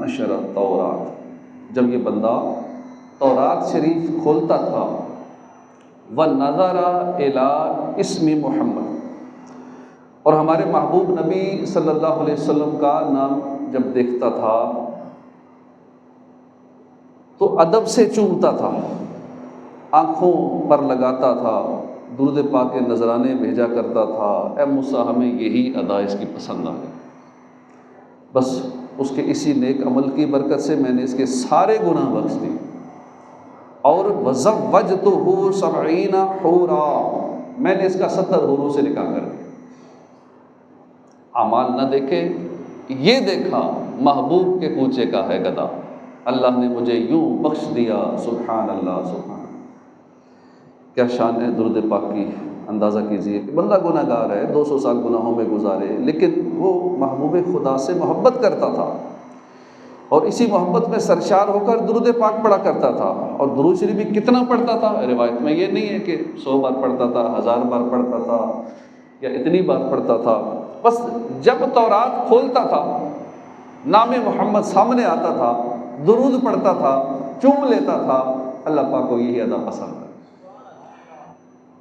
نشر التورات، جب یہ بندہ تورات شریف کھولتا تھا، وَنَظَرَ إِلَىٰ اسم محمد، اور ہمارے محبوب نبی صلی اللہ علیہ وسلم کا نام جب دیکھتا تھا تو ادب سے چومتا تھا، آنکھوں پر لگاتا تھا، درود پاک کے نذرانے بھیجا کرتا تھا، اے موسیٰ ہمیں یہی ادا اس کی پسند آ گئی، بس اس کے اسی نیک عمل کی برکت سے میں نے اس کے سارے گناہ بخش دیے، اور وَزَوَّجْتُهُ 70 حورا، میں نے اس کا 70 حوروں سے نکاح کر دیا۔ اعمال نہ دیکھے، یہ دیکھا محبوب کے کوچے کا ہے گدا، اللہ نے مجھے یوں بخش دیا، سبحان اللہ سبحان اللہ۔ کیا شان ہے درود پاک کی، اندازہ کیجئے کہ بندہ گناہ گار ہے، 200 سال گناہوں میں گزارے، لیکن وہ محبوب خدا سے محبت کرتا تھا، اور اسی محبت میں سرشار ہو کر درود پاک پڑھا کرتا تھا۔ اور درود شریف بھی کتنا پڑھتا تھا، روایت میں یہ نہیں ہے کہ 100 بار پڑھتا تھا، 1000 بار پڑھتا تھا یا اتنی بار پڑھتا تھا، بس جب تورات کھولتا تھا، نام محمد سامنے آتا تھا، درود پڑھتا تھا، چوم لیتا تھا، اللہ پاک کو یہی ادا پسند ہے،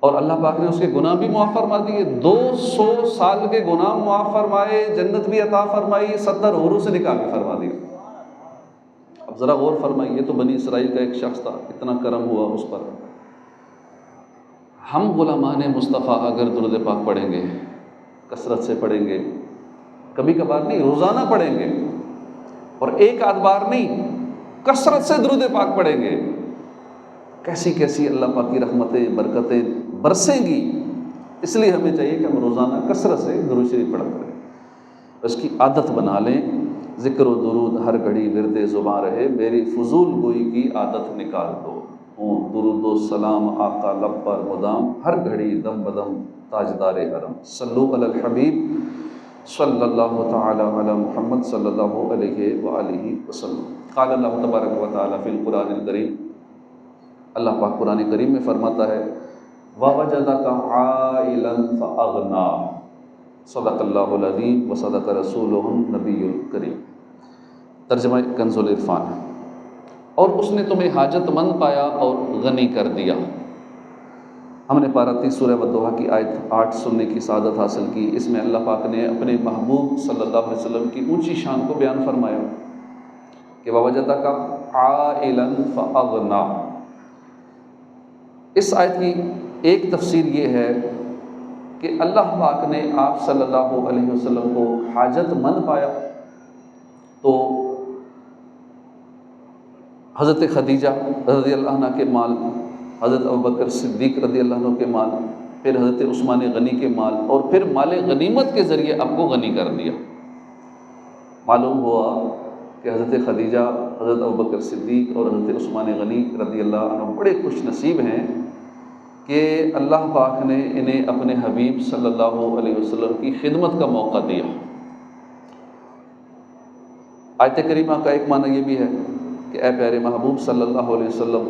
اور اللہ پاک نے اس کے گناہ بھی معاف فرما دیے، 200 سال کے گناہ معاف فرمائے، جنت بھی عطا فرمائی، 70 حوروں سے نکاح بھی فرما دیا۔ اب ذرا غور فرمائیے، یہ تو بنی اسرائیل کا ایک شخص تھا، اتنا کرم ہوا اس پر۔ ہم غلامان مصطفیٰ اگر درود پاک پڑھیں گے، کثرت سے پڑھیں گے، کبھی کبھار نہیں، روزانہ پڑھیں گے، اور ایک آدھ بار نہیں، کثرت سے درود پاک پڑھیں گے، کیسی کیسی اللہ پاک کی رحمتیں برکتیں برسیں گی۔ اس لیے ہمیں چاہیے کہ ہم روزانہ کثرت سے درود شریف پڑھا کریں، اس کی عادت بنا لیں۔ ذکر و درود ہر گھڑی ورد زباں رہے، میری فضول گوئی کی عادت نکال دو، ہوں درود و سلام آقا لب پر مدام، ہر گھڑی دم بدم تاجدار حرم، صلو علی الحبیب صلی اللہ تعالی علی محمد صلی اللہ علیہ وآلہ وسلم۔ قال اللہ تبارک و تعالی فی القرآن الکریم، اللہ پاک قرآن کریم میں فرماتا ہے، وَوَجَدَكَ عَائِلًا فَأَغْنَىٰ، صدق اللہ العظیم وصدق رسولہ النبی الکریم۔ ترجمہ کنز العرفان، اور اس نے تمہیں حاجت مند پایا اور غنی کر دیا۔ ہم نے پارہ 30 سورہ والضحیٰ کی آیت 8 سننے کی سعادت حاصل کی۔ اس میں اللہ پاک نے اپنے محبوب صلی اللہ علیہ وسلم کی اونچی شان کو بیان فرمایا کہ وَوَجَدَكَ عَائِلًا فَأَغْنَىٰ۔ اس آیت کی ایک تفسیر یہ ہے کہ اللہ پاک نے آپ صلی اللہ علیہ وسلم کو حاجت مند پایا، تو حضرت خدیجہ رضی اللہ عنہ کے مال، حضرت ابوبکر صدیق رضی اللہ عنہ کے مال، پھر حضرت عثمان غنی کے مال، اور پھر مال غنیمت کے ذریعے آپ کو غنی کر دیا۔ معلوم ہوا کہ حضرت خدیجہ، حضرت ابوبکر صدیق اور حضرت عثمان غنی رضی اللہ عنہ بڑے خوش نصیب ہیں کہ اللہ پاک نے انہیں اپنے حبیب صلی اللہ علیہ وسلم کی خدمت کا موقع دیا۔ آیت کریمہ کا ایک معنی یہ بھی ہے کہ اے پیارے محبوب صلی اللہ علیہ وسلم،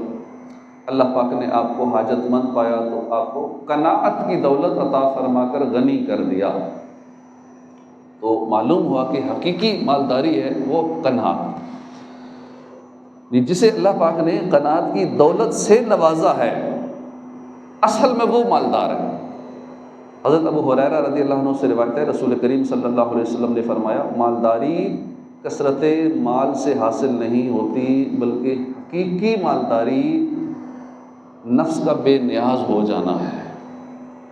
اللہ پاک نے آپ کو حاجت مند پایا تو آپ کو قناعت کی دولت عطا فرما کر غنی کر دیا۔ تو معلوم ہوا کہ حقیقی مالداری ہے وہ قناعت، جسے اللہ پاک نے قناعت کی دولت سے نوازا ہے، اصل میں وہ مالدار ہے۔ حضرت ابو ہریرہ رضی اللہ عنہ سے روایت ہے، رسول کریم صلی اللہ علیہ وسلم نے فرمایا، مالداری کثرت مال سے حاصل نہیں ہوتی، بلکہ حقیقی مالداری نفس کا بے نیاز ہو جانا ہے،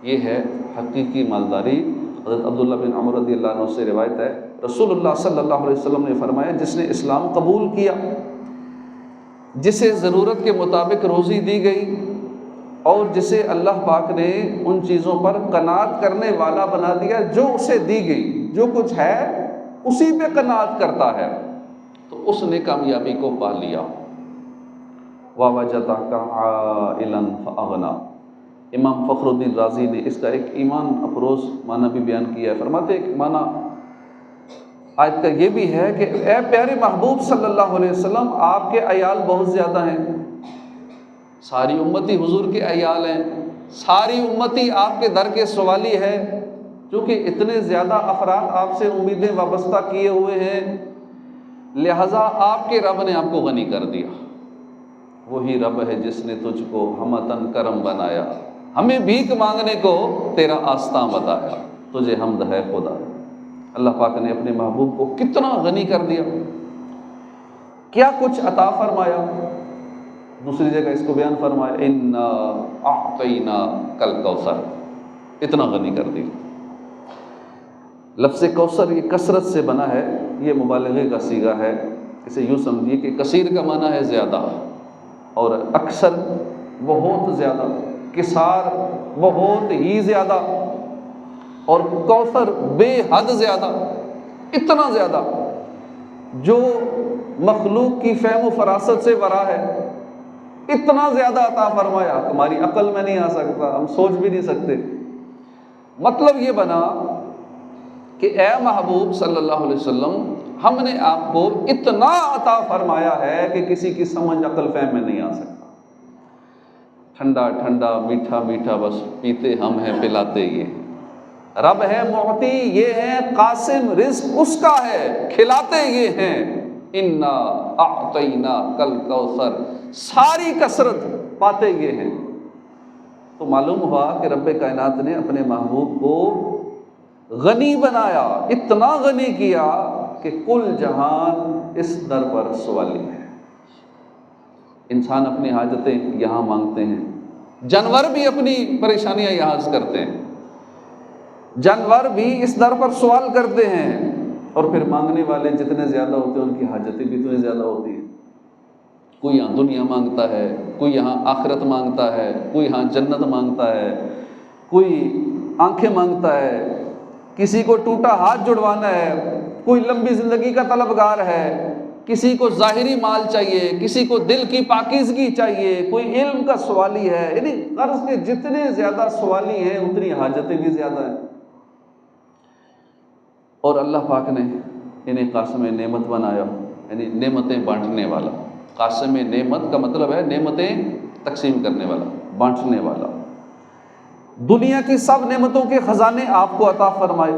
یہ ہے حقیقی مالداری۔ حضرت عبداللہ بن عمر رضی اللہ عنہ سے روایت ہے، رسول اللہ صلی اللہ علیہ وسلم نے فرمایا، جس نے اسلام قبول کیا، جسے ضرورت کے مطابق روزی دی گئی، اور جسے اللہ پاک نے ان چیزوں پر قناعت کرنے والا بنا دیا جو اسے دی گئی، جو کچھ ہے اسی پہ قناعت کرتا ہے، تو اس نے کامیابی کو پا لیا۔ وَوَجَدَكَ عَائِلًا فَأَغْنَىٰ۔ امام فخر الدین رازی نے اس کا ایک ایمان افروز معنی بھی بیان کیا ہے، فرماتے ہیں کہ معنی آیت کا یہ بھی ہے کہ اے پیارے محبوب صلی اللہ علیہ وسلم، آپ کے عیال بہت زیادہ ہیں، ساری امتی حضور کے عیال ہیں، ساری امتی آپ کے در کے سوالی ہے، چونکہ اتنے زیادہ افراد آپ سے امیدیں وابستہ کیے ہوئے ہیں، لہذا آپ کے رب نے آپ کو غنی کر دیا۔ وہی رب ہے جس نے تجھ کو ہمتن کرم بنایا، ہمیں بھیک مانگنے کو تیرا آستاں بتایا، تجھے حمد ہے خدا۔ اللہ پاک نے اپنے محبوب کو کتنا غنی کر دیا، کیا کچھ عطا فرمایا۔ دوسری جگہ اس کو بیان فرمایا انا اعطیناک الکوثر، اتنا غنی کر دیا۔ لفظ کوثر یہ کثرت سے بنا ہے، یہ مبالغے کا صیغہ ہے۔ اسے یوں سمجھیے کہ کثیر کا معنی ہے زیادہ، اور اکثر بہت زیادہ، کثار بہت ہی زیادہ، اور کوثر بے حد زیادہ، اتنا زیادہ جو مخلوق کی فہم و فراست سے ورا ہے، اتنا زیادہ عطا فرمایا ہماری عقل میں نہیں آ سکتا، ہم سوچ بھی نہیں سکتے۔ مطلب یہ بنا کہ اے محبوب صلی اللہ علیہ وسلم، ہم نے آپ کو اتنا عطا فرمایا ہے کہ کسی کی سمجھ عقل فہم میں نہیں آ سکتا۔ ٹھنڈا ٹھنڈا میٹھا میٹھا بس پیتے ہم ہیں، پلاتے یہ رب ہے معطی، یہ ہے قاسم، رزق اس کا ہے، کھلاتے یہ ہیں۔ انا اعطیناک الکوثر، ساری کثرت پاتے یہ ہیں۔ تو معلوم ہوا کہ رب کائنات نے اپنے محبوب کو غنی بنایا، اتنا غنی کیا کہ کل جہان اس در پر سوالی ہے۔ انسان اپنی حاجتیں یہاں مانگتے ہیں، جانور بھی اپنی پریشانیاں یہاں عرض کرتے ہیں، جانور بھی اس در پر سوال کرتے ہیں، اور پھر مانگنے والے جتنے زیادہ ہوتے ہیں ان کی حاجتیں بھی اتنی زیادہ ہوتی ہیں۔ کوئی یہاں دنیا مانگتا ہے، کوئی یہاں آخرت مانگتا ہے، کوئی یہاں جنت مانگتا ہے، کوئی آنکھیں مانگتا ہے، کسی کو ٹوٹا ہاتھ جڑوانا ہے، کوئی لمبی زندگی کا طلبگار ہے، کسی کو ظاہری مال چاہیے، کسی کو دل کی پاکیزگی چاہیے، کوئی علم کا سوالی ہے۔ یعنی غرض کے جتنے زیادہ سوالی ہیں اتنی حاجتیں بھی زیادہ ہیں۔ اور اللہ پاک نے انہیں قاسم نعمت بنایا، یعنی نعمتیں بانٹنے والا۔ قاسم نعمت کا مطلب ہے نعمتیں تقسیم کرنے والا، بانٹنے والا۔ دنیا کی سب نعمتوں کے خزانے آپ کو عطا فرمائے،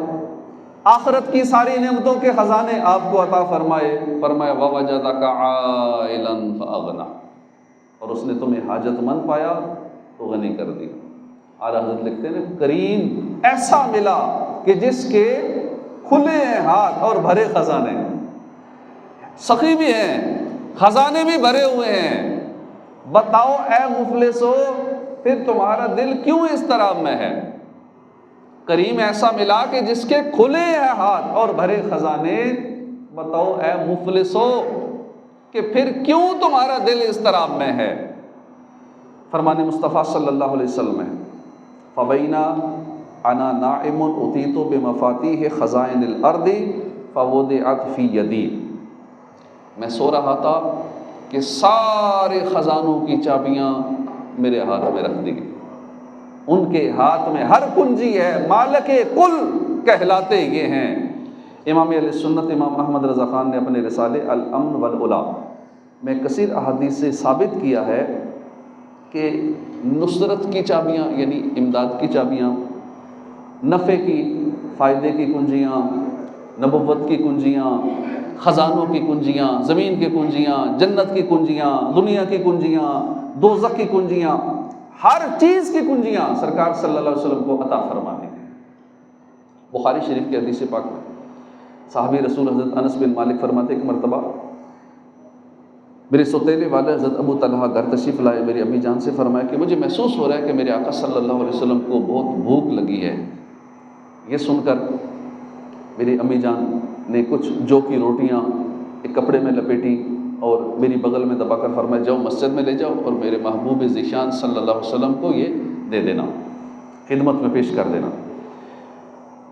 آخرت کی ساری نعمتوں کے خزانے آپ کو عطا فرمائے۔ فرمایا وَوَجَدَكَ عَائِلًا فَأَغْنَىٰ، اور اس نے تمہیں حاجت مند پایا تو غنی کر دی۔ اعلیٰ حضرت لکھتے ہیں کریم ایسا ملا کہ جس کے کھلے ہیں ہاتھ اور بھرے خزانے، سخی بھی ہیں، خزانے بھی بھرے ہوئے ہیں۔ بتاؤ اے مفلسو، پھر تمہارا دل کیوں اس طرح میں ہے؟ کریم ایسا ملا کہ جس کے کھلے ہیں ہاتھ اور بھرے خزانے، بتاؤ اے مفلسو کہ پھر کیوں تمہارا دل اس طرح میں ہے؟ فرمان مصطفیٰ صلی اللہ علیہ وسلم ہے فَبَيْنَا أَنَا نَائِمٌ أُوتِيتُ بِمَفَاتِيحِ خَزَائِنِ الْأَرْضِ فَوُضِعَتْ فِي يَدِي، میں سو رہا تھا کہ سارے خزانوں کی چابیاں میرے ہاتھ میں رکھ دی گئی، ان کے ہاتھ میں ہر کنجی ہے، مالک کل کہلاتے یہ ہیں۔ امام اہل سنت امام احمد رضا خان نے اپنے رسالے الامن والعلا میں کثیر احادیث سے ثابت کیا ہے کہ نصرت کی چابیاں یعنی امداد کی چابیاں، نفع کی، فائدے کی کنجیاں، نبوت کی کنجیاں، خزانوں کی کنجیاں، زمین کی کنجیاں، جنت کی کنجیاں، دنیا کی کنجیاں، دوزخ کی کنجیاں، ہر چیز کی کنجیاں سرکار صلی اللہ علیہ وسلم کو عطا فرمانے ہیں۔ بخاری شریف کی حدیث پاک میں صحابی رسول حضرت انس بن مالک فرماتے ایک مرتبہ میرے سوتیلے والے حضرت ابو طلحہ گھر تشریف لائے، میری امی جان سے فرمایا کہ مجھے محسوس ہو رہا ہے کہ میرے آقا صلی اللہ علیہ وسلم کو بہت بھوک لگی ہے۔ یہ سن کر میری امی جان نے کچھ جو کی روٹیاں ایک کپڑے میں لپیٹی اور میری بغل میں دبا کر فرمایا جاؤ مسجد میں لے جاؤ اور میرے محبوب ذیشان صلی اللہ علیہ وسلم کو یہ دے دینا، خدمت میں پیش کر دینا۔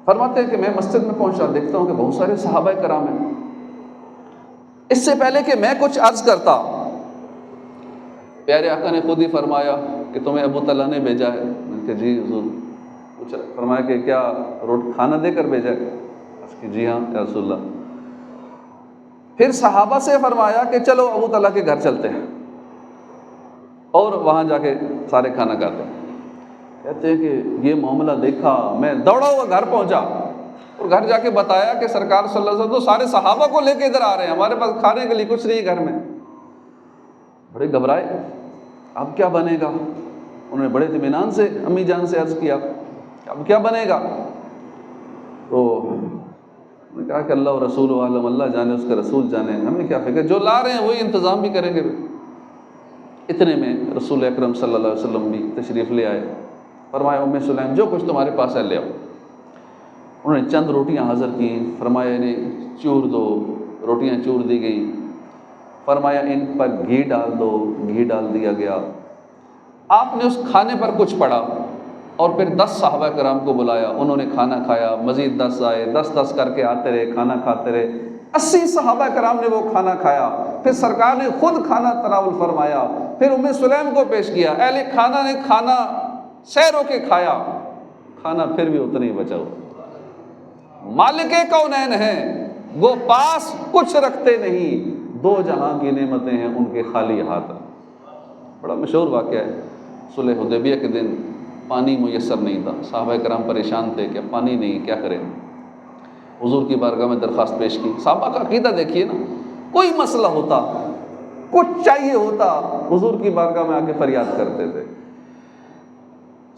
فرماتے ہیں کہ میں مسجد میں پہنچا، دیکھتا ہوں کہ بہت سارے صحابہ کرام ہیں۔ اس سے پہلے کہ میں کچھ عرض کرتا، پیارے آقا نے خود ہی فرمایا کہ تمہیں ابو طلحہ نے بھیجا ہے۔ میں نے کہا جی حضور۔ پوچھا، فرمایا کہ کیا کھانا دے کر بھیجا ہے؟ کہ جی ہاں یا رسول اللہ۔ پھر صحابہ سے فرمایا کہ چلو ابو طلحہ کے گھر چلتے ہیں اور وہاں جا کے سارے کھانا کھاتے ہیں۔ کہتے ہیں کہ یہ معاملہ دیکھا، میں دوڑا ہوا گھر پہنچا اور گھر جا کے بتایا کہ سرکار صلی اللہ علیہ وسلم تو سارے صحابہ کو لے کے ادھر آ رہے ہیں، ہمارے پاس کھانے کے لیے کچھ نہیں گھر میں۔ بڑے گھبرائے، اب کیا بنے گا؟ انہوں نے بڑے اطمینان سے امی جان سے عرض کیا اب کیا بنے گا؟ تو انہوں نے کہا کہ اللہ و رسول عالم، اللہ جانے اس کا رسول جانے، ہمیں کیا فکر، جو لا رہے ہیں وہی انتظام بھی کریں گے۔ اتنے میں رسول اکرم صلی اللہ علیہ وسلم بھی تشریف لے آئے، فرمایا ام سلیم جو کچھ تمہارے پاس ہے لے آؤ۔ انہوں نے چند روٹیاں حاضر کیں، فرمایا انہیں چور دو، روٹیاں چور دی گئیں، فرمایا ان پر گھی ڈال دو، گھی ڈال دیا گیا۔ آپ نے اس کھانے پر کچھ پڑا اور پھر 10 صحابہ کرام کو بلایا، انہوں نے کھانا کھایا، مزید 10 آئے، 10 کر کے آتے رہے، کھانا کھاتے رہے، 80 صحابہ کرام نے وہ کھانا کھایا۔ پھر سرکار نے خود کھانا تناول فرمایا، پھر ام سلیم کو پیش کیا، اہل کھانا نے کھانا سیر ہو کے کھایا، کھانا پھر بھی اتنا ہی بچا ہوا۔ مالک کونین ہیں، وہ پاس کچھ رکھتے نہیں، 2 جہاں کی نعمتیں ہیں ان کے خالی ہاتھ۔ بڑا مشہور واقعہ ہے، صلح حدیبیہ کے دن پانی میسر نہیں تھا، صحابہ کرام پریشان تھے کہ پانی نہیں، کیا کریں؟ حضور کی بارگاہ میں درخواست پیش کی۔ صحابہ کا عقیدہ دیکھیے نا، کوئی مسئلہ ہوتا، کچھ چاہیے ہوتا، حضور کی بارگاہ میں آ کے فریاد کرتے تھے۔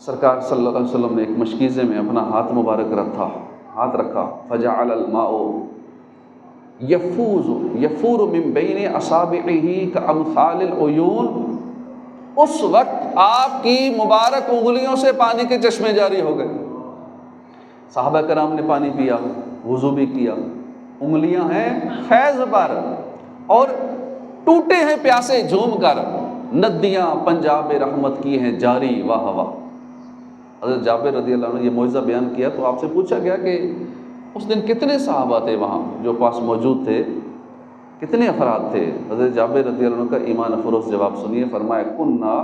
سرکار صلی اللہ علیہ وسلم نے ایک مشکیزے میں اپنا ہاتھ مبارک ہاتھ رکھا، فجعل الماء یفور من بین اصابعہ کامثال العیون۔ اس وقت آپ کی مبارک انگلیوں سے پانی کے چشمے جاری ہو گئے۔ صحابہ کرام نے پانی پیا، وضو بھی کیا، انگلیاں ہیں فیض پر اور ٹوٹے ہیں پیاسے جھوم کر، ندیاں پنجاب رحمت کی ہیں جاری، واہ واہ۔ حضرت جابر رضی اللہ عنہ نے یہ معجزہ بیان کیا تو آپ سے پوچھا گیا کہ اس دن کتنے صحابہ تھے وہاں جو پاس موجود تھے، کتنے افراد تھے؟ حضرت جابر رضی اللہ عنہ کا ایمان افروز جواب سنیے، فرمایا کننا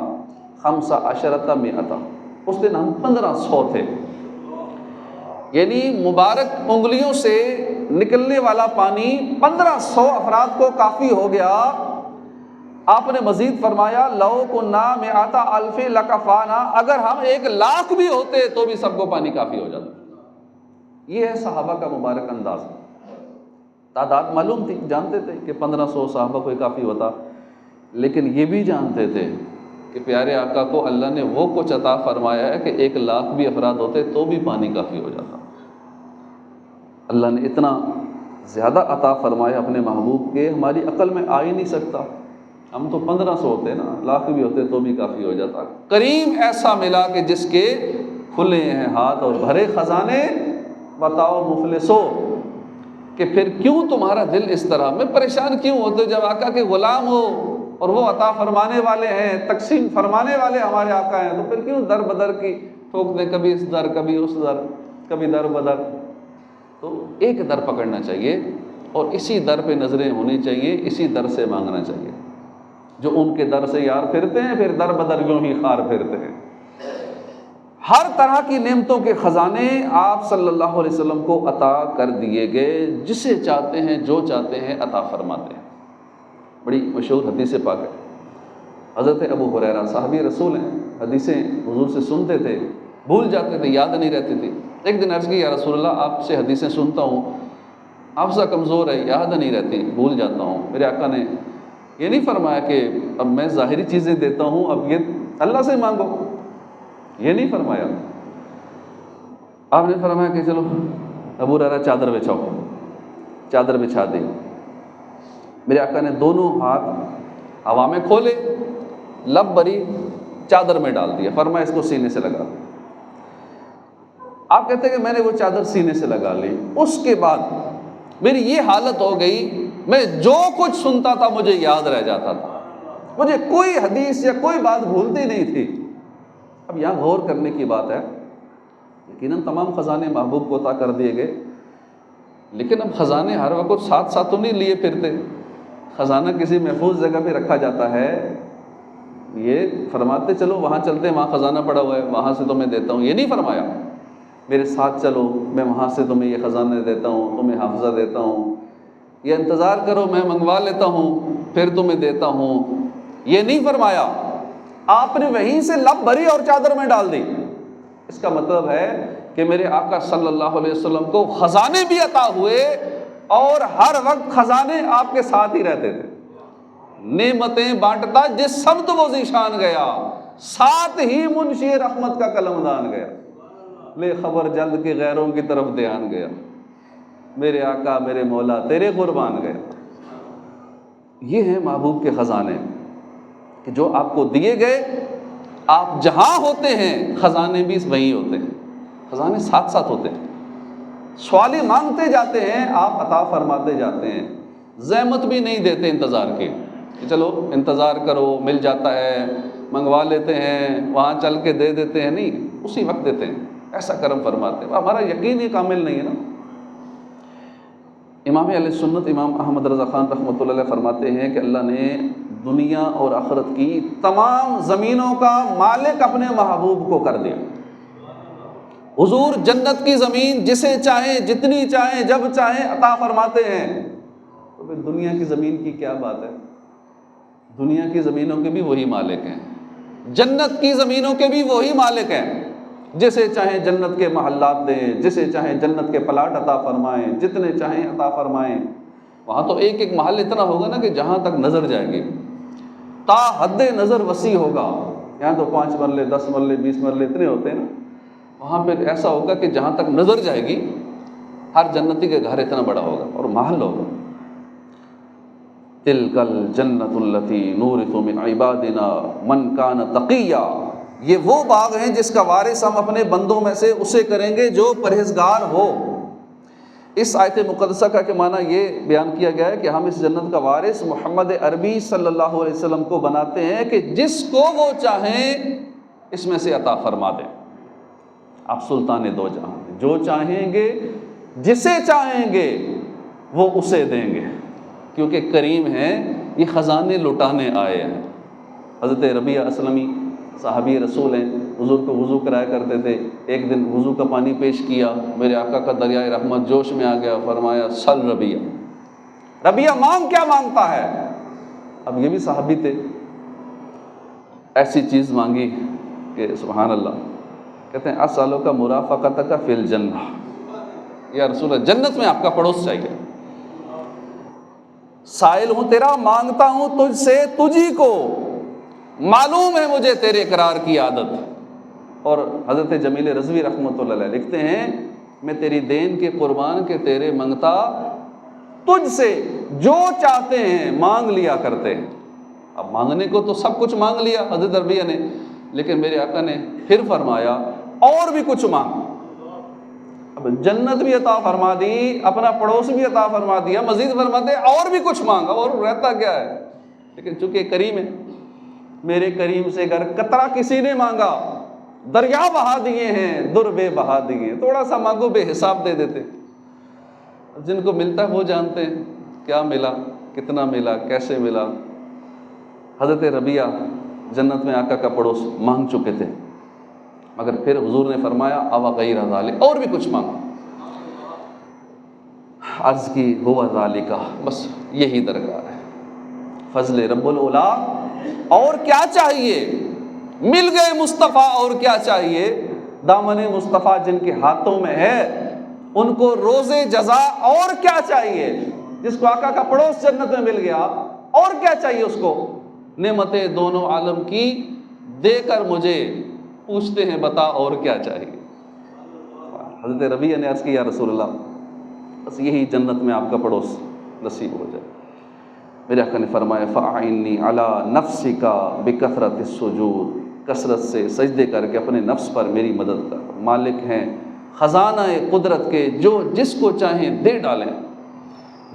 15 مئۃ، اس دن ہم 1500 تھے۔ یعنی مبارک انگلیوں سے نکلنے والا پانی 1500 افراد کو کافی ہو گیا۔ آپ نے مزید فرمایا لو کنا مئۃ الف لکفانا، اگر ہم 1,00,000 بھی ہوتے تو بھی سب کو پانی کافی ہو جاتا۔ یہ ہے صحابہ کا مبارک انداز۔ تعداد معلوم تھی، جانتے تھے کہ 1500 صحابہ کو کافی ہوتا، لیکن یہ بھی جانتے تھے کہ پیارے آقا کو اللہ نے وہ کچھ عطا فرمایا ہے کہ 1,00,000 بھی افراد ہوتے تو بھی پانی کافی ہو جاتا۔ اللہ نے اتنا زیادہ عطا فرمایا اپنے محبوب کے، ہماری عقل میں آ ہی نہیں سکتا۔ ہم تو 1500 ہوتے نا، 1,00,000 بھی ہوتے تو بھی کافی ہو جاتا۔ کریم ایسا ملا کہ جس کے کھلے ہیں ہاتھ اور بھرے خزانے، بتاؤ مفلسو کہ پھر کیوں تمہارا دل اس طرح میں پریشان کیوں ہوتے جب آقا کے غلام ہو اور وہ عطا فرمانے والے ہیں، تقسیم فرمانے والے ہمارے آقا ہیں، تو پھر کیوں در بدر کی ٹھوک دے، کبھی اس در کبھی اس در، کبھی در بدر۔ تو ایک در پکڑنا چاہیے اور اسی در پہ نظریں ہونی چاہیے، اسی در سے مانگنا چاہیے۔ جو ان کے در سے یار پھرتے ہیں پھر در بدر یوں ہی خار پھرتے ہیں۔ ہر طرح کی نعمتوں کے خزانے آپ صلی اللہ علیہ وسلم کو عطا کر دیے گئے، جسے چاہتے ہیں جو چاہتے ہیں عطا فرماتے ہیں۔ بڑی مشہور حدیث پاک ہے، حضرت ابو ہریرہ صحابی رسول ہیں، حدیثیں حضور سے سنتے تھے، بھول جاتے تھے، یاد نہیں رہتی تھی۔ ایک دن عرض کی یا رسول اللہ آپ سے حدیثیں سنتا ہوں، حافظہ کمزور ہے، یاد نہیں رہتی، بھول جاتا ہوں۔ میرے آقا نے یہ نہیں فرمایا کہ اب میں ظاہری چیزیں دیتا ہوں، اب یہ اللہ سے مانگو، یہ نہیں فرمایا۔ آپ نے فرمایا کہ چلو ابو ہریرہ چادر بچھاؤ، چادر بچھا دی۔ میرے آقا نے دونوں ہاتھ ہوا میں کھولے، لب بری چادر میں ڈال دیا، فرمایا اس کو سینے سے لگا دو۔ آپ کہتے ہیں کہ میں نے وہ چادر سینے سے لگا لی، اس کے بعد میری یہ حالت ہو گئی، میں جو کچھ سنتا تھا مجھے یاد رہ جاتا تھا، مجھے کوئی حدیث یا کوئی بات بھولتی نہیں تھی۔ اب یہاں غور کرنے کی بات ہے، یقیناً تمام خزانے محبوب کو عطا کر دیے گئے، لیکن اب خزانے ہر وقت ساتھ ساتھ تو نہیں لیے پھرتے۔ خزانہ کسی محفوظ جگہ پہ رکھا جاتا ہے، یہ فرماتے چلو وہاں چلتے ہیں، وہاں خزانہ پڑا ہوا ہے، وہاں سے تمہیں دیتا ہوں، یہ نہیں فرمایا میرے ساتھ چلو میں وہاں سے تمہیں یہ خزانہ دیتا ہوں، تمہیں حافظہ دیتا ہوں، یہ انتظار کرو میں منگوا لیتا ہوں پھر تمہیں دیتا ہوں، یہ نہیں فرمایا۔ آپ نے وہیں سے لب بھری اور چادر میں ڈال دی۔ اس کا مطلب ہے کہ میرے آقا صلی اللہ علیہ وسلم کو خزانے بھی عطا ہوئے اور ہر وقت خزانے آپ کے ساتھ ہی رہتے تھے، نعمتیں بانٹتا جس سمت وہ ذیشان گیا، ساتھ ہی منشی رحمت کا قلمدان گیا، لے خبر جلد کے غیروں کی طرف دھیان گیا، میرے آقا میرے مولا تیرے قربان گیا۔ یہ ہیں محبوب کے خزانے کہ جو آپ کو دیے گئے، آپ جہاں ہوتے ہیں خزانے بھی وہیں ہوتے ہیں، خزانے ساتھ ساتھ ہوتے ہیں، سوالی مانگتے جاتے ہیں، آپ عطا فرماتے جاتے ہیں، زحمت بھی نہیں دیتے انتظار کی کہ چلو انتظار کرو مل جاتا ہے، منگوا لیتے ہیں وہاں چل کے دے دیتے ہیں، نہیں، اسی وقت دیتے ہیں، ایسا کرم فرماتے ہیں۔ ہمارا یقین ہی کامل نہیں ہے نا۔ امام علیہ سنت امام احمد رضا خان رحمۃ اللہ علیہ فرماتے ہیں کہ اللہ نے دنیا اور آخرت کی تمام زمینوں کا مالک اپنے محبوب کو کر دیا۔ حضور جنت کی زمین جسے چاہیں جتنی چاہیں جب چاہیں عطا فرماتے ہیں، تو پھر دنیا کی زمین کی کیا بات ہے؟ دنیا کی زمینوں کے بھی وہی مالک ہیں، جنت کی زمینوں کے بھی وہی مالک ہیں، جسے چاہیں جنت کے محلات دیں، جسے چاہیں جنت کے پلاٹ عطا فرمائیں، جتنے چاہیں عطا فرمائیں۔ وہاں تو ایک ایک محل اتنا ہوگا نا کہ جہاں تک نظر جائے گی، تا حد نظر وسیع ہوگا۔ یہاں تو 5 مرلے 10 مرلے 20 مرلے اتنے ہوتے ہیں نا، وہاں پہ ایسا ہوگا کہ جہاں تک نظر جائے گی ہر جنتی کے گھر اتنا بڑا ہوگا اور محل ہوگا۔ تلک الجنت التی نورث من عبادنا من کان تقیا، یہ وہ باغ ہیں جس کا وارث ہم اپنے بندوں میں سے اسے کریں گے جو پرہیزگار ہو۔ اس آیت مقدسہ کا کہ معنی یہ بیان کیا گیا ہے کہ ہم اس جنت کا وارث محمد عربی صلی اللہ علیہ وسلم کو بناتے ہیں کہ جس کو وہ چاہیں اس میں سے عطا فرما دیں۔ آپ سلطان دو جہاں ہیں، جو چاہیں گے جسے چاہیں گے وہ اسے دیں گے، کیونکہ کریم ہیں، یہ خزانے لٹانے آئے ہیں۔ حضرت ربیعہ اسلمی صحابی رسول ہیں، حضور کو وضو کرایا کرتے تھے۔ ایک دن وضو کا پانی پیش کیا، میرے آقا کا دریائے رحمت جوش میں آ گیا، فرمایا سل ربیعہ، ربیعہ مانگ، کیا مانگتا ہے؟ اب یہ بھی صحابی تھے، ایسی چیز مانگی کہ سبحان اللہ، کہتے ہیں اسألک مرافقتک فی الجنہ، یا رسول اللہ جنت میں آپ کا پڑوس چاہیے، سائل ہوں تیرا، مانگتا ہوں تجھ سے تجھی کو، معلوم ہے مجھے تیرے اقرار کی عادت۔ اور حضرت جمیل رضوی رحمۃ اللہ علیہ لکھتے ہیں میں تیری دین کے قربان کے تیرے منگتا تجھ سے جو چاہتے ہیں مانگ لیا کرتے ہیں۔ اب مانگنے کو تو سب کچھ مانگ لیا حضرت ربیعہ نے، لیکن میرے آقا نے پھر فرمایا اور بھی کچھ مانگ۔ اب جنت بھی عطا فرما دی، اپنا پڑوس بھی عطا فرما دیا، مزید فرماتے اور بھی کچھ مانگا، اور رہتا کیا ہے؟ لیکن چونکہ کریم ہے، میرے کریم سے اگر قطرہ کسی نے مانگا دریا بہا دیے ہیں، در بے بہا دیے، تھوڑا سا مانگو بے حساب دے دیتے۔ جن کو ملتا ہے وہ جانتے ہیں کیا ملا، کتنا ملا، کیسے ملا۔ حضرت ربیعہ جنت میں آقا کا پڑوس مانگ چکے تھے، مگر پھر حضور نے فرمایا اوا غیر ذالک، اور بھی کچھ مانگا۔ عرض کی ہوا ذالک، بس یہی درکار ہے، فضل رب العلا، اور کیا چاہیے؟ مل گئے مصطفیٰ، اور کیا چاہیے؟ دامن مصطفیٰ جن کے ہاتھوں میں ہے ان کو روز جزا، اور کیا چاہیے؟ جس کو آقا کا پڑوس جنت میں مل گیا اور کیا چاہیے اس کو؟ نعمتیں دونوں عالم کی دے کر مجھے پوچھتے ہیں بتا اور کیا چاہیے؟ حضرت ربیعہ نے عرض کی یا رسول اللہ بس یہی جنت میں آپ کا پڑوس نصیب ہو جائے۔ میرے آقا نے فرمایا فَأَعِنِّي عَلَىٰ نَفْسِكَ بِكَثْرَةِ السُّجُودِ، کثرت سے سجدے کر کے اپنے نفس پر میری مدد کر۔ مالک ہیں خزانہ قدرت کے، جو جس کو چاہیں دے ڈالیں۔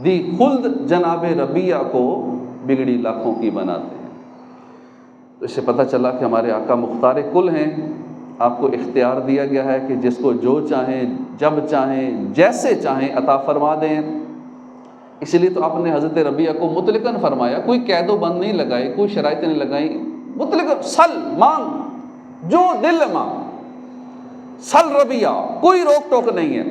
دی خلد جناب ربیعہ کو بگڑی لاکھوں کی بناتے ہیں۔ تو اس سے پتہ چلا کہ ہمارے آقا مختار کل ہیں، آپ کو اختیار دیا گیا ہے کہ جس کو جو چاہیں جب چاہیں جیسے چاہیں عطا فرما دیں۔ اس لیے تو آپ نے حضرت ربیعہ کو مطلقاً فرمایا، کوئی قید و بند نہیں لگائی، کوئی شرائط نہیں لگائی، مطلقاً سل مانگ، جو دل مانگ، سل ربیعہ، کوئی روک ٹوک نہیں ہے۔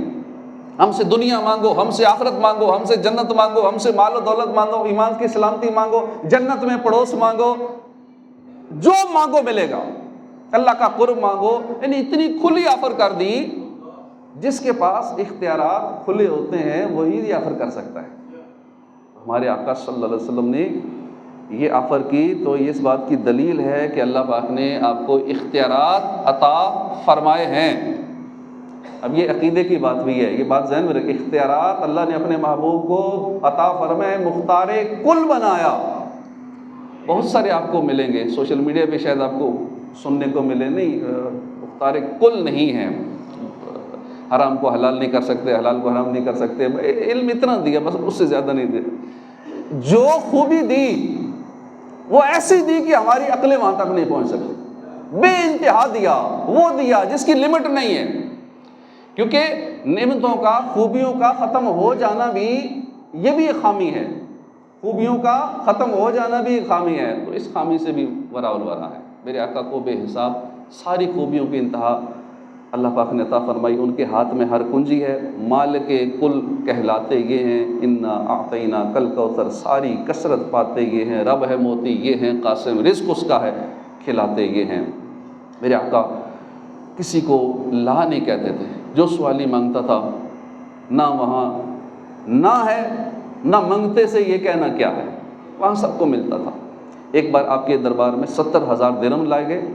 ہم سے دنیا مانگو، ہم سے آخرت مانگو، ہم سے جنت مانگو، ہم سے مال و دولت مانگو، ایمان کی سلامتی مانگو، جنت میں پڑوس مانگو، جو مانگو ملے گا، اللہ کا قرب مانگو، یعنی اتنی کھلی آفر کر دی جس کے پاس اختیارات کھلے ہوتے ہیں وہی یہ آفر کر سکتا ہے۔ ہمارے آقا صلی اللہ علیہ وسلم نے یہ آفر کی تو یہ اس بات کی دلیل ہے کہ اللہ پاک نے آپ کو اختیارات عطا فرمائے ہیں۔ اب یہ عقیدے کی بات بھی ہے، یہ بات ذہن میں رکھیں، اختیارات اللہ نے اپنے محبوب کو عطا فرمائے، مختار کل بنایا۔ بہت سارے آپ کو ملیں گے، سوشل میڈیا پہ شاید آپ کو سننے کو ملے، نہیں مختار کل نہیں ہیں، حرام کو حلال نہیں کر سکتے، حلال کو حرام نہیں کر سکتے، علم اتنا دیا بس، اس سے زیادہ نہیں دیا۔ جو خوبی دی وہ ایسی دی کہ ہماری عقلیں وہاں تک نہیں پہنچ سکتی، بے انتہا دیا، وہ دیا جس کی لمٹ نہیں ہے۔ کیونکہ نعمتوں کا، خوبیوں کا ختم ہو جانا بھی یہ بھی ایک خامی ہے، خوبیوں کا ختم ہو جانا بھی ایک خامی ہے، تو اس خامی سے بھی ورا الورا ہے۔ میرے آقا کو بے حساب ساری خوبیوں کی انتہا اللہ پاک نے عطا فرمائی، ان کے ہاتھ میں ہر کنجی ہے، مالک کل کہلاتے یہ ہیں، انا اعطینا کل کوثر، ساری کثرت پاتے یہ ہیں، رب ہے موتی یہ ہیں، قاسم رزق اس کا ہے، کھلاتے یہ ہیں۔ میرے آقا کسی کو لا نہیں کہتے تھے، جو سوالی مانگتا تھا نہ وہاں نہ ہے، نہ منگتے سے یہ کہنا کیا ہے، وہاں سب کو ملتا تھا۔ ایک بار آپ کے دربار میں 70,000 درہم لائے گئے،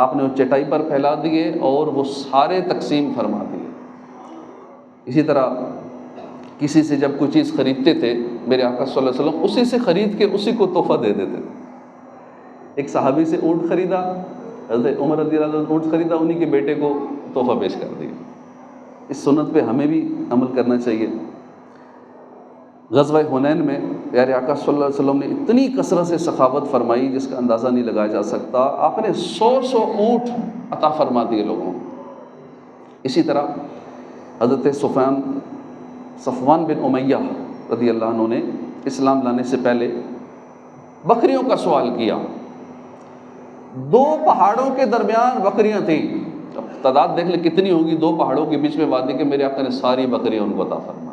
آپ نے وہ چٹائی پر پھیلا دیے اور وہ سارے تقسیم فرما دیے۔ اسی طرح کسی سے جب کوئی چیز خریدتے تھے میرے آقا صلی اللہ علیہ وسلم اسی سے خرید کے اسی کو تحفہ دے دیتے تھے۔ ایک صحابی سے اونٹ خریدا، حضرت عمر رضی اللہ عنہ نے اونٹ خریدا، انہی کے بیٹے کو تحفہ پیش کر دیا۔ اس سنت پہ ہمیں بھی عمل کرنا چاہیے۔ غزوہ حنین میں پیارے آقا صلی اللہ علیہ وسلم نے اتنی کثرت سے سخاوت فرمائی جس کا اندازہ نہیں لگایا جا سکتا، آپ نے 100 اونٹ عطا فرما دیے لوگوں کو۔ اسی طرح حضرت صفوان بن امیہ رضی اللہ عنہ نے اسلام لانے سے پہلے بکریوں کا سوال کیا، 2 پہاڑوں کے درمیان بکریاں تھیں، اب تعداد دیکھ لیں کتنی ہوگی، 2 پہاڑوں کے بیچ میں وادی کے، میرے آقا نے ساری بکریاں ان کو عطا فرمائی۔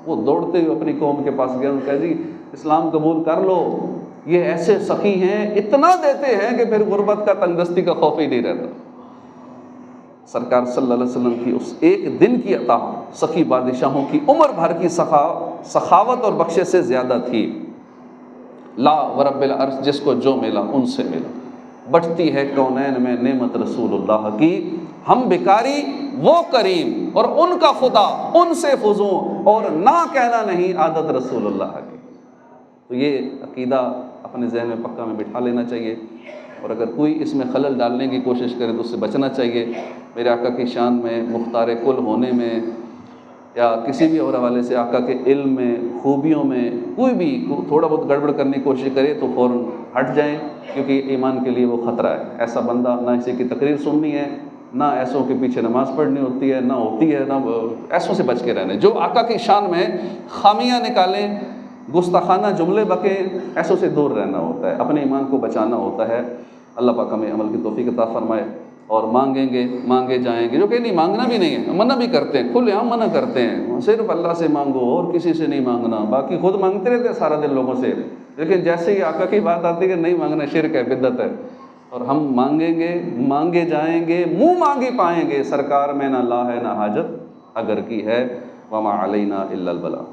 وہ دوڑتے ہوئے اپنی قوم کے پاس گیا، انہوں نے کہا جی اسلام قبول کر لو، یہ ایسے سخی ہیں، اتنا دیتے ہیں کہ پھر غربت کا، تنگ دستی کا خوف ہی نہیں رہتا۔ سرکار صلی اللہ علیہ وسلم کی اس ایک دن کی عطا سخی بادشاہوں کی عمر بھر کی سخاوت اور بخشش سے زیادہ تھی۔ لا ورب العرش، جس کو جو ملا ان سے ملا، بٹتی ہے کونین میں نعمت رسول اللہ کی، ہم بیکاری وہ کریم اور ان کا خدا ان سے فزوں، اور نہ کہنا نہیں عادت رسول اللہ کی۔ تو یہ عقیدہ اپنے ذہن میں پکا میں بٹھا لینا چاہیے، اور اگر کوئی اس میں خلل ڈالنے کی کوشش کرے تو اس سے بچنا چاہیے۔ میرے آقا کی شان میں، مختار کل ہونے میں، یا کسی بھی اور حوالے سے آقا کے علم میں، خوبیوں میں کوئی بھی تھوڑا بہت گڑبڑ کرنے کی کوشش کرے تو فوراً ہٹ جائیں، کیونکہ ایمان کے لیے وہ خطرہ ہے۔ ایسا بندہ نہ اسی کی تقریر سننی ہے، نہ ایسوں کے پیچھے نماز پڑھنی ہوتی ہے، نہ ہوتی ہے، نہ ایسوں سے بچ کے رہنے۔ جو آقا کی شان میں خامیاں نکالیں، گستاخانہ جملے بکیں، ایسوں سے دور رہنا ہوتا ہے، اپنے ایمان کو بچانا ہوتا ہے۔ اللہ پاک ہمیں عمل کی توفیق عطا فرمائے۔ اور مانگیں گے، مانگے جائیں گے، جو کہ نہیں مانگنا بھی نہیں ہے، منع بھی کرتے ہیں، کھلے عام منع کرتے ہیں، صرف اللہ سے مانگو اور کسی سے نہیں مانگنا، باقی خود مانگتے رہتے ہیں سارا دن لوگوں سے، لیکن جیسے ہی آقا کی بات آتی ہے کہ نہیں مانگنا، شرک ہے، بدعت ہے۔ اور ہم مانگیں گے، مانگے جائیں گے، منہ مانگی پائیں گے، سرکار میں نہ لا ہے نہ حاجت اگر کی ہے، وما علینا الا البلاغ۔